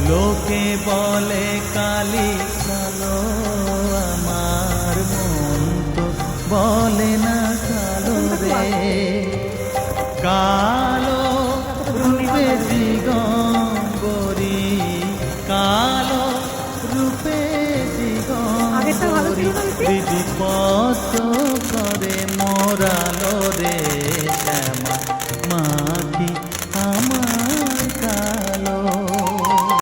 লোকে বলে কালি কালো, আমার মন তো বলে না কালো রে। কালো রূপে দিগম্বরী, কালো রূপে দিগম্বরী, বিধিপত করে মোরা